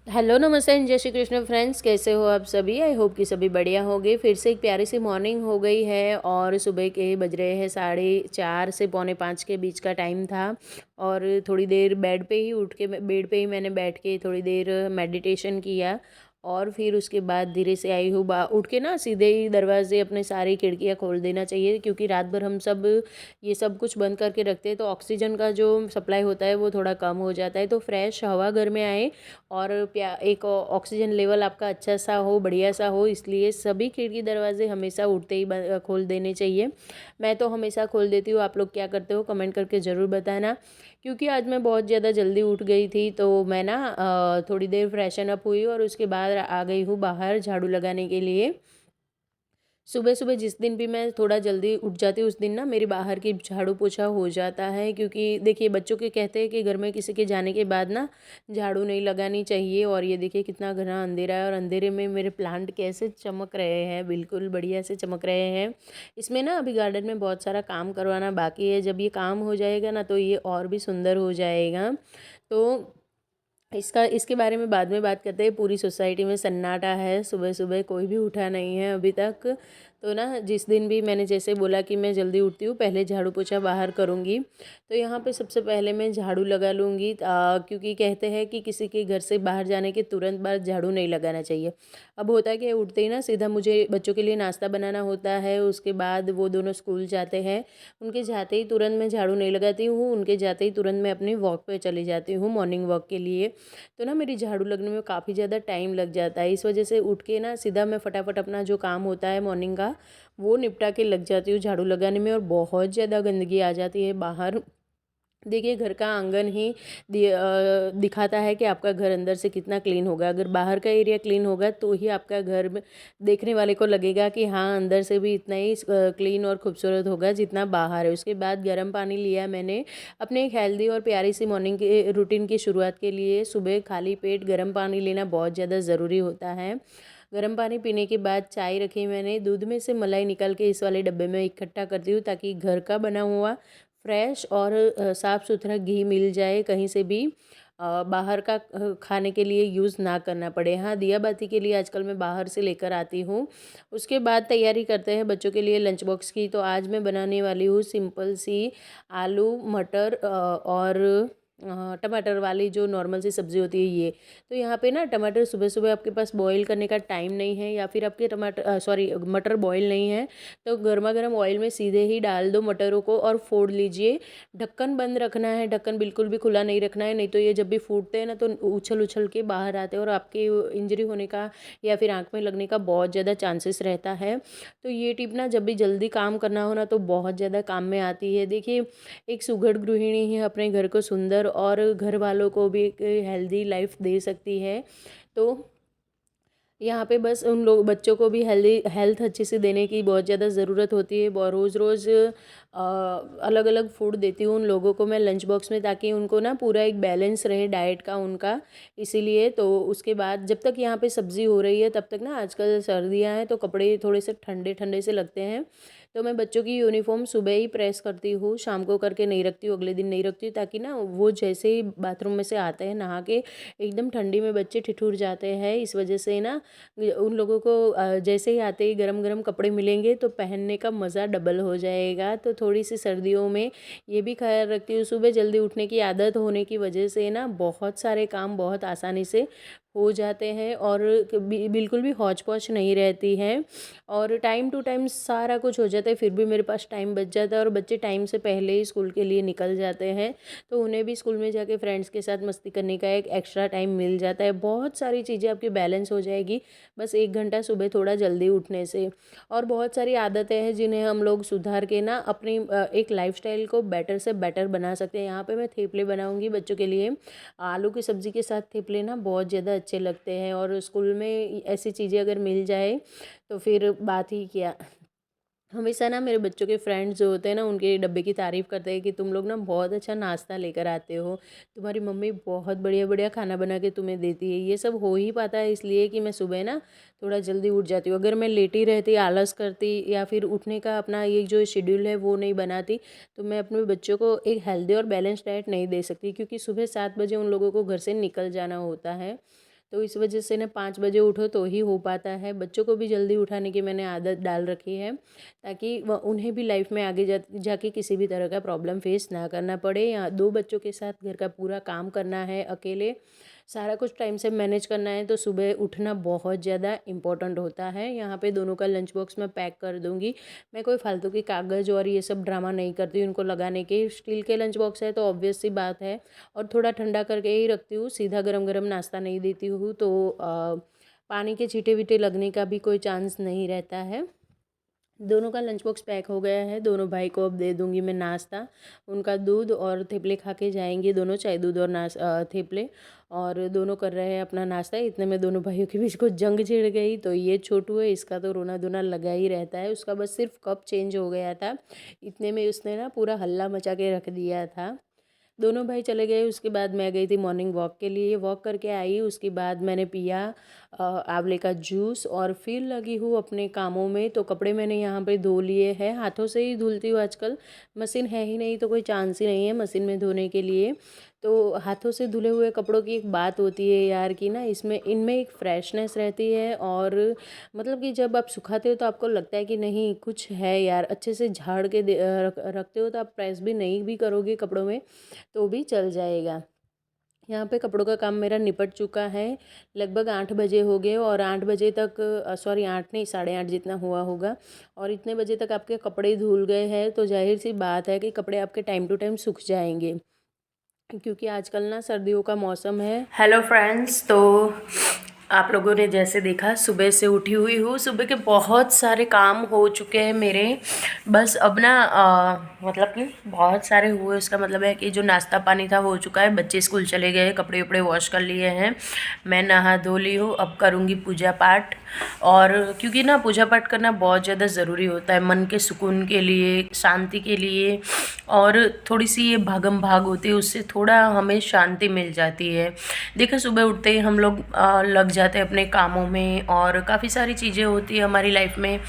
Hello नमस्ते and जय Shri Krishna friends, कैसे हो आप सभी। आई होप कि सभी बढ़िया होंगे। फिर से एक प्यारी सी मॉर्निंग हो गई है और सुबह के बज रहे हैं 4:30 से पौने 5 के बीच का टाइम था। और थोड़ी देर बेड पे ही मैंने बैठ के थोड़ी देर मेडिटेशन किया। और फिर उसके बाद धीरे से आई हूँ उठ के ना सीधे ही दरवाजे अपने सारी खिड़कियाँ खोल देना चाहिए, क्योंकि रात भर हम सब ये सब कुछ बंद करके रखते हैं तो ऑक्सीजन का जो सप्लाई होता है वो थोड़ा कम हो जाता है। तो फ्रेश हवा घर में आए और एक ऑक्सीजन लेवल आपका अच्छा सा हो, बढ़िया सा हो, इसलिए सभी खिड़की दरवाजे हमेशा उठते ही खोल देने चाहिए। मैं तो हमेशा खोल देती हूँ। आप लोग क्या करते हो कमेंट करके ज़रूर बताना। क्योंकि आज मैं बहुत ज़्यादा जल्दी उठ गई थी तो मैं ना थोड़ी देर फ्रेशन अप हुई और उसके बाद आ गई हूँ बाहर झाड़ू लगाने के लिए। सुबह सुबह जिस दिन भी मैं थोड़ा जल्दी उठ जाती हूँ उस दिन ना मेरी बाहर की झाड़ू पोछा हो जाता है। क्योंकि देखिए बच्चों के कहते हैं कि घर में किसी के जाने के बाद ना झाड़ू नहीं लगानी चाहिए। और ये देखिए कितना घना अंधेरा है और अंधेरे में मेरे प्लांट कैसे चमक रहे हैं, बिल्कुल बढ़िया से चमक रहे हैं। इसमें ना अभी गार्डन में बहुत सारा काम करवाना बाकी है। जब ये काम हो जाएगा ना तो ये और भी सुंदर हो जाएगा। तो इसके बारे में बाद में बात करते हैं। पूरी सोसाइटी में सन्नाटा है, सुबह सुबह कोई भी उठा नहीं है अभी तक। तो ना जिस दिन भी मैंने जैसे बोला कि मैं जल्दी उठती हूँ पहले झाड़ू पोछा बाहर करूँगी, तो यहाँ पे सबसे पहले मैं झाड़ू लगा लूँगी। क्योंकि कहते हैं कि किसी के घर से बाहर जाने के तुरंत बाद झाड़ू नहीं लगाना चाहिए। अब होता है कि उठते ही ना सीधा मुझे बच्चों के लिए नाश्ता बनाना होता है, उसके बाद वो दोनों स्कूल जाते हैं। उनके जाते ही तुरंत मैं झाड़ू नहीं लगाती हूँ, उनके जाते ही तुरंत मैं अपनी वॉक पे चली जाती हूँ मॉर्निंग वॉक के लिए। तो ना मेरी झाड़ू लगने में काफ़ी ज़्यादा टाइम लग जाता है। इस वजह से उठ के ना सीधा मैं फटाफट अपना जो काम होता है मॉर्निंग का वो निपटा के लग जाती हूँ झाड़ू लगाने में। और बहुत ज़्यादा गंदगी आ जाती है बाहर। देखिए घर का आंगन ही दिखाता है कि आपका घर अंदर से कितना क्लीन होगा। अगर बाहर का एरिया क्लीन होगा तो ही आपका घर देखने वाले को लगेगा कि हाँ अंदर से भी इतना ही क्लीन और खूबसूरत होगा जितना बाहर है। उसके बाद गर्म पानी लिया मैंने अपने एक हेल्दी और प्यारी सी मॉर्निंग के रूटीन की शुरुआत के लिए। सुबह खाली पेट गर्म पानी लेना बहुत ज़्यादा ज़रूरी होता है। गर्म पानी पीने के बाद चाय रखी मैंने। दूध में से मलाई निकाल के इस वाले डब्बे में इकट्ठा करती हूँ ताकि घर का बना हुआ फ्रेश और साफ़ सुथरा घी मिल जाए, कहीं से भी बाहर का खाने के लिए यूज़ ना करना पड़े। हाँ, दिया बाती के लिए आजकल मैं बाहर से लेकर आती हूँ। उसके बाद तैयारी करते हैं बच्चों के लिए लंच बॉक्स की। तो आज मैं बनाने वाली हूँ सिंपल सी आलू मटर और टमाटर वाली जो नॉर्मल सी सब्ज़ी होती है ये। तो यहाँ पे ना टमाटर सुबह सुबह आपके पास बॉईल करने का टाइम नहीं है या फिर आपके मटर बॉईल नहीं है, तो गर्मा गर्म ऑयल में सीधे ही डाल दो मटरों को और फोड़ लीजिए। ढक्कन बंद रखना है, ढक्कन बिल्कुल भी खुला नहीं रखना है, नहीं तो ये जब भी फूटते हैं ना तो उछल उछल के बाहर आते हैं और आपके इंजरी होने का या फिर आँख में लगने का बहुत ज़्यादा चांसेस रहता है। तो ये टिप ना जब भी जल्दी काम करना हो ना तो बहुत ज़्यादा काम में आती है। देखिए एक सुघड़ गृहिणी ही अपने घर को सुंदर और घर वालों को भी एक हेल्दी लाइफ दे सकती है। तो यहाँ पे बस उन लोग बच्चों को भी हेल्थ अच्छे से देने की बहुत ज़्यादा ज़रूरत होती है। रोज़ रोज़ अलग अलग फूड देती हूँ उन लोगों को मैं लंच बॉक्स में, ताकि उनको ना पूरा एक बैलेंस रहे डाइट का उनका। इसीलिए तो उसके बाद जब तक यहाँ पे सब्ज़ी हो रही है तब तक ना आजकल सर्दियाँ हैं तो कपड़े थोड़े से ठंडे ठंडे से लगते हैं। तो मैं बच्चों की यूनिफॉर्म सुबह ही प्रेस करती हूँ, शाम को करके नहीं रखती हूँ, अगले दिन नहीं रखती हूँ, ताकि ना वो जैसे ही बाथरूम में से आते हैं नहा के एकदम ठंडी में बच्चे ठिठुर जाते हैं। इस वजह से ना उन लोगों को जैसे ही आते ही गरम गरम कपड़े मिलेंगे तो पहनने का मज़ा डबल हो जाएगा। तो थोड़ी सी सर्दियों में ये भी ख्याल रखती हूँ, सुबह जल्दी उठने की आदत होने की वजह से ना बहुत सारे काम बहुत आसानी से हो जाते हैं और बिल्कुल भी हौच पौच नहीं रहती है और टाइम टू टाइम सारा कुछ हो जाता है। फिर भी मेरे पास टाइम बच जाता है और बच्चे टाइम से पहले ही स्कूल के लिए निकल जाते हैं, तो उन्हें भी स्कूल में जाके फ्रेंड्स के साथ मस्ती करने का एक एक्स्ट्रा टाइम मिल जाता है। बहुत सारी चीज़ें आपकी बैलेंस हो जाएगी बस 1 घंटा सुबह थोड़ा जल्दी उठने से। और बहुत सारी आदतें हैं जिन्हें हम लोग सुधार के ना अपनी एक लाइफस्टाइल को बेटर से बेटर बना सकते हैं। यहाँ पे मैं थेपले बनाऊंगी बच्चों के लिए। आलू की सब्ज़ी के साथ थेपले ना बहुत ज़्यादा अच्छे लगते हैं और स्कूल में ऐसी चीज़ें अगर मिल जाए तो फिर बात ही क्या। हमेशा ना मेरे बच्चों के फ्रेंड्स जो होते हैं ना उनके डब्बे की तारीफ़ करते हैं कि तुम लोग ना बहुत अच्छा नाश्ता लेकर आते हो, तुम्हारी मम्मी बहुत बढ़िया बढ़िया खाना बना के तुम्हें देती है। ये सब हो ही पाता है इसलिए कि मैं सुबह ना थोड़ा जल्दी उठ जाती हूँ। अगर मैं लेटी रहती, आलस करती या फिर उठने का अपना ये जो शेड्यूल है वो नहीं बनाती तो मैं अपने बच्चों को एक हेल्दी और बैलेंस डाइट नहीं दे सकती, क्योंकि सुबह 7 बजे उन लोगों को घर से निकल जाना होता है। तो इस वजह से ना 5 बजे उठो तो ही हो पाता है। बच्चों को भी जल्दी उठाने की मैंने आदत डाल रखी है, ताकि उन्हें भी लाइफ में आगे जाके किसी भी तरह का प्रॉब्लम फेस ना करना पड़े। या 2 बच्चों के साथ घर का पूरा काम करना है अकेले, सारा कुछ टाइम से मैनेज करना है, तो सुबह उठना बहुत ज़्यादा इम्पोर्टेंट होता है। यहाँ पे दोनों का लंच बॉक्स मैं पैक कर दूँगी। मैं कोई फालतू की कागज़ और ये सब ड्रामा नहीं करती हूँ उनको लगाने के। स्टील के लंच बॉक्स है तो ऑब्वियस सी बात है, और थोड़ा ठंडा करके ही रखती हूँ, सीधा गरम गरम नाश्ता नहीं देती हूँ, तो पानी के छींटे वीटे लगने का भी कोई चांस नहीं रहता है। दोनों का लंच बॉक्स पैक हो गया है। दोनों भाई को अब दे दूँगी मैं नाश्ता। उनका दूध और थेपले खा के जाएंगे दोनों, चाय दूध और थेपले, और दोनों कर रहे हैं अपना नाश्ता। इतने में दोनों भाइयों के बीच कुछ जंग छिड़ गई। तो ये छोटू है, इसका तो रोना धोना लगा ही रहता है। उसका बस सिर्फ कप चेंज हो गया था, इतने में उसने ना पूरा हल्ला मचा के रख दिया था। दोनों भाई चले गए, उसके बाद मैं गई थी मॉर्निंग वॉक के लिए। वॉक करके आई, उसके बाद मैंने पिया आंवले का जूस, और फिर लगी हूँ अपने कामों में। तो कपड़े मैंने यहाँ पे धो लिए हैं, हाथों से ही धुलती हूँ आजकल। मशीन है ही नहीं तो कोई चांस ही नहीं है मशीन में धोने के लिए। तो हाथों से धुले हुए कपड़ों की एक बात होती है यार, कि ना इसमें इनमें एक फ्रेशनेस रहती है, और मतलब कि जब आप सुखाते हो तो आपको लगता है कि नहीं कुछ है यार। अच्छे से झाड़ के रखते हो तो आप प्रेस भी नहीं भी करोगे कपड़ों में तो भी चल जाएगा। यहाँ पे कपड़ों का काम मेरा निपट चुका है। लगभग 8 बजे हो गए, और 8 बजे तक, सॉरी 8 नहीं 8:30 जितना हुआ होगा, और इतने बजे तक आपके कपड़े धुल गए हैं, तो जाहिर सी बात है कि कपड़े आपके टाइम टू टाइम सूख जाएंगे, क्योंकि आजकल ना सर्दियों का मौसम है। हेलो फ्रेंड्स, तो आप लोगों ने जैसे देखा सुबह से उठी हुई हूँ। सुबह के बहुत सारे काम हो चुके हैं मेरे, बस अब ना मतलब कि बहुत सारे हुए, उसका मतलब है कि जो नाश्ता पानी था हो चुका है, बच्चे स्कूल चले गए, कपड़े उपड़े वॉश कर लिए हैं, मैं नहा धो ली हूँ। अब करूँगी पूजा पाठ, और क्योंकि ना पूजा पाठ करना बहुत ज़्यादा ज़रूरी होता है मन के सुकून के लिए, शांति के लिए, और थोड़ी सी ये भागम भाग होती है उससे थोड़ा हमें शांति मिल जाती है। देखो सुबह उठते ही हम लोग लग जाते हैं अपने कामों में, और काफ़ी सारी चीज़ें होती है हमारी लाइफ में,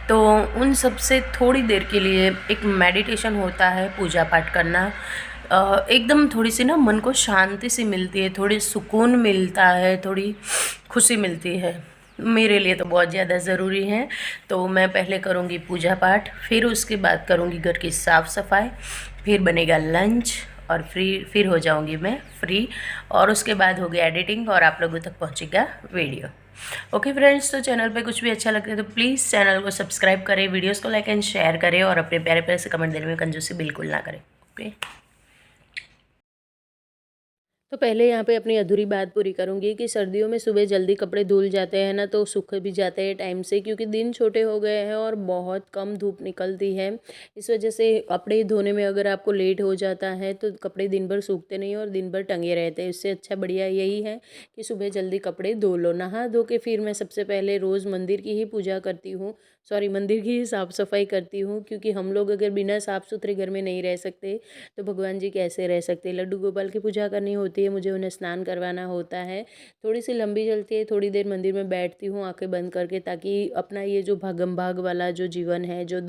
तो उन सब से थोड़ी देर के लिए एक मेडिटेशन होता है, पूजा पाठ करना। एकदम थोड़ी सी ना मन को शांति सी मिलती है, थोड़ी सुकून मिलता है, थोड़ी खुशी मिलती है। मेरे लिए तो बहुत ज़्यादा ज़रूरी है। तो मैं पहले करूँगी पूजा पाठ, फिर उसके बाद करूँगी घर की साफ़ सफाई, फिर बनेगा लंच, और फिर हो जाऊँगी मैं फ्री, और उसके बाद होगी एडिटिंग, और आप लोगों तक पहुँचेगा वीडियो। ओके फ्रेंड्स, तो चैनल पे कुछ भी अच्छा लगता है तो प्लीज़ चैनल को सब्सक्राइब करें, वीडियोस को लाइक एंड शेयर करें, और अपने प्यारे प्यारे से कमेंट देने में कंजूसी बिल्कुल ना करें। ओके, तो पहले यहाँ पे अपनी अधूरी बात पूरी करूँगी कि सर्दियों में सुबह जल्दी कपड़े धुल जाते हैं ना, तो सूख भी जाते हैं टाइम से, क्योंकि दिन छोटे हो गए हैं और बहुत कम धूप निकलती है। इस वजह से कपड़े धोने में अगर आपको लेट हो जाता है तो कपड़े दिन भर सूखते नहीं और दिन भर टंगे रहते हैं। इससे अच्छा बढ़िया यही है कि सुबह जल्दी कपड़े धो लो। नहा धो के फिर मैं सबसे पहले रोज़ मंदिर की ही पूजा करती हूँ, सॉरी मंदिर की ही साफ़ सफाई करती हूँ, क्योंकि हम लोग अगर बिना साफ़ सुथरे घर में नहीं रह सकते तो भगवान जी कैसे रह सकते। लड्डू गोपाल की पूजा करनी होती है, मुझे उन्हें स्नान करवाना होता है। थोड़ी सी लंबी चलती है, थोड़ी देर मंदिर में बैठती हूँ आंखें बंद करके, ताकि अपना ये जो भागम भाग वाला जो जीवन है, जो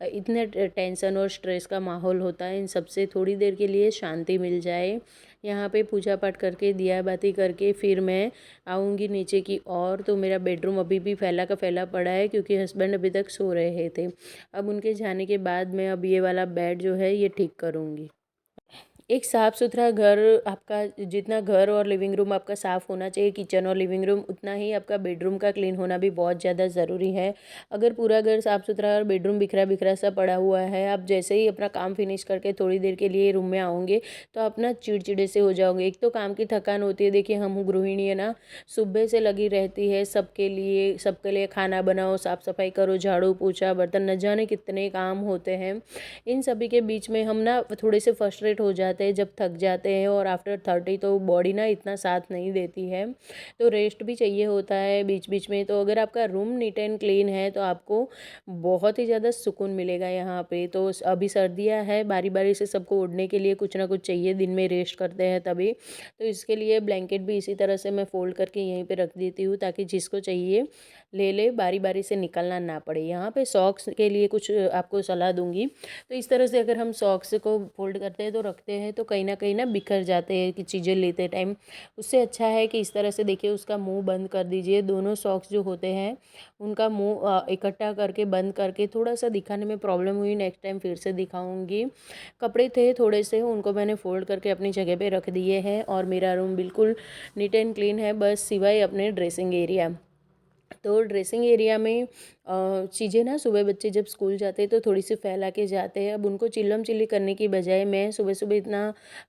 इतने टेंशन और स्ट्रेस का माहौल होता है, इन सबसे थोड़ी देर के लिए शांति मिल जाए। यहाँ पे पूजा पाठ करके दिया बाती करके फिर मैं आऊँगी नीचे की ओर। तो मेरा बेडरूम अभी भी फैला का फैला पड़ा है, क्योंकि हस्बैंड अभी तक सो रहे थे। अब उनके जाने के बाद मैं अब ये वाला बेड जो है ये ठीक करूँगी। एक साफ़ सुथरा घर, आपका जितना घर और लिविंग रूम आपका साफ़ होना चाहिए, किचन और लिविंग रूम, उतना ही आपका बेडरूम का क्लीन होना भी बहुत ज़्यादा ज़रूरी है। अगर पूरा घर साफ़ सुथरा और बेडरूम बिखरा बिखरा सा पड़ा हुआ है, आप जैसे ही अपना काम फिनिश करके थोड़ी देर के लिए रूम में आओगे तो आप ना चिड़चिड़े से हो जाओगे। एक तो काम की थकान होती है, देखिए हम गृहिणी है ना, सुबह से लगी रहती है सबके लिए खाना बनाओ, साफ़ सफाई करो, झाड़ू पोछा बर्तन, न जाने कितने काम होते हैं। इन सभी के बीच में हम ना थोड़े से फ्रस्ट्रेट हो जाते हैं जब थक जाते हैं, और आफ्टर 30 तो बॉडी ना इतना साथ नहीं देती है, तो रेस्ट भी चाहिए होता है बीच बीच में। तो अगर आपका रूम नीट एंड क्लीन है तो आपको बहुत ही ज़्यादा सुकून मिलेगा यहाँ पे। तो अभी सर्दियाँ है, बारी बारी से सबको ओढ़ने के लिए कुछ ना कुछ चाहिए, दिन में रेस्ट करते हैं तभी, तो इसके लिए ब्लैंकेट भी इसी तरह से मैं फोल्ड करके यहीं पे रख देती हूँ, ताकि जिसको चाहिए ले ले, बारी बारी से निकलना ना पड़े। यहाँ पे सॉक्स के लिए कुछ आपको सलाह दूंगी। तो इस तरह से अगर हम सॉक्स को फोल्ड करते हैं तो रखते हैं तो कहीं ना बिखर जाते हैं कि चीज़ें लेते टाइम। उससे अच्छा है कि इस तरह से देखिए उसका मुंह बंद कर दीजिए। दोनों सॉक्स जो होते हैं उनका मुंह इकट्ठा करके बंद करके, थोड़ा सा दिखाने में प्रॉब्लम हुई, नेक्स्ट टाइम फिर से दिखाऊंगी। कपड़े थे थोड़े से, उनको मैंने फोल्ड करके अपनी जगह पे रख दिए हैं और मेरा रूम बिल्कुल नीट एंड क्लीन है, बस सिवाय अपने ड्रेसिंग एरिया। तो ड्रेसिंग एरिया में चीज़ें ना सुबह बच्चे जब स्कूल जाते हैं तो थोड़ी सी फैला के जाते हैं। अब उनको चिल्लम चिल्ली करने की बजाय मैं सुबह सुबह इतना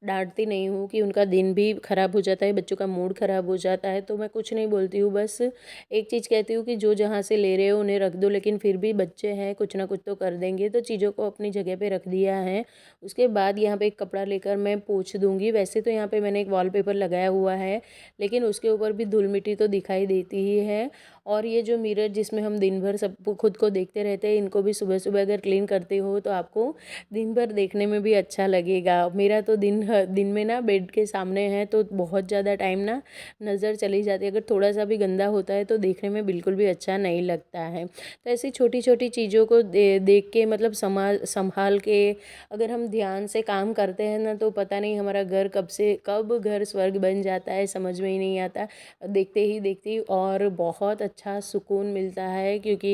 डांटती नहीं हूँ कि उनका दिन भी ख़राब हो जाता है, बच्चों का मूड ख़राब हो जाता है। तो मैं कुछ नहीं बोलती हूँ, बस एक चीज़ कहती हूँ कि जो जहाँ से ले रहे हो उन्हें रख दो, लेकिन फिर भी बच्चे हैं, कुछ ना कुछ तो कर देंगे। तो चीज़ों को अपनी जगह पे रख दिया है। उसके बाद यहाँ पे एक कपड़ा लेकर मैं पोंछ दूँगी। वैसे तो यहाँ पे मैंने एक वॉलपेपर लगाया हुआ है, लेकिन उसके ऊपर भी धूल मिट्टी तो दिखाई देती ही है। और ये जो मिरर जिसमें हम दिन भर सब खुद को देखते रहते हैं, इनको भी सुबह सुबह अगर क्लीन करते हो तो आपको दिन भर देखने में भी अच्छा लगेगा। मेरा तो दिन में ना बेड के सामने है तो बहुत ज़्यादा टाइम ना नज़र चली जाती है। अगर थोड़ा सा भी गंदा होता है तो देखने में बिल्कुल भी अच्छा नहीं लगता है। तो ऐसी छोटी छोटी चीज़ों को देख के, मतलब संभाल संभाल के अगर हम ध्यान से काम करते हैं ना, तो पता नहीं हमारा घर कब घर स्वर्ग बन जाता है, समझ में ही नहीं आता। देखते ही और बहुत अच्छा सुकून मिलता है, क्योंकि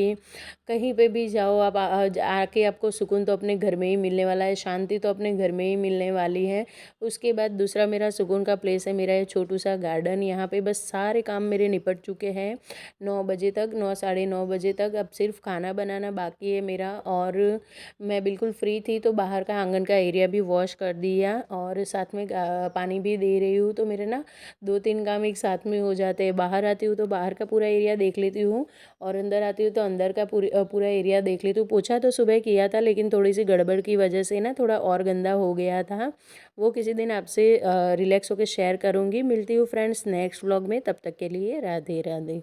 कहीं पे भी जाओ आप आके आपको सुकून तो अपने घर में ही मिलने वाला है, शांति तो अपने घर में ही मिलने वाली है। उसके बाद दूसरा मेरा सुकून का प्लेस है मेरा ये छोटू सा गार्डन। यहाँ पे बस सारे काम मेरे निपट चुके हैं 9 बजे तक, 9 साढ़े 9 बजे तक। अब सिर्फ खाना बनाना बाकी है मेरा, और मैं बिल्कुल फ्री थी तो बाहर का आंगन का एरिया भी वॉश कर दिया और साथ में पानी भी दे रही हूँ। तो मेरे ना 2-3 काम एक साथ में हो जाते हैं। बाहर आती हूँ तो बाहर का पूरा एरिया देख लेती हूँ, और अंदर आती हूँ तो अंदर का पूरा एरिया देख लेती हूँ। पोछा तो सुबह किया था, लेकिन थोड़ी सी गड़बड़ की वजह से ना थोड़ा और गंदा हो गया था। वो किसी दिन आपसे रिलैक्स होकर शेयर करूँगी। मिलती हूँ फ्रेंड्स नेक्स्ट व्लॉग में, तब तक के लिए राधे राधे।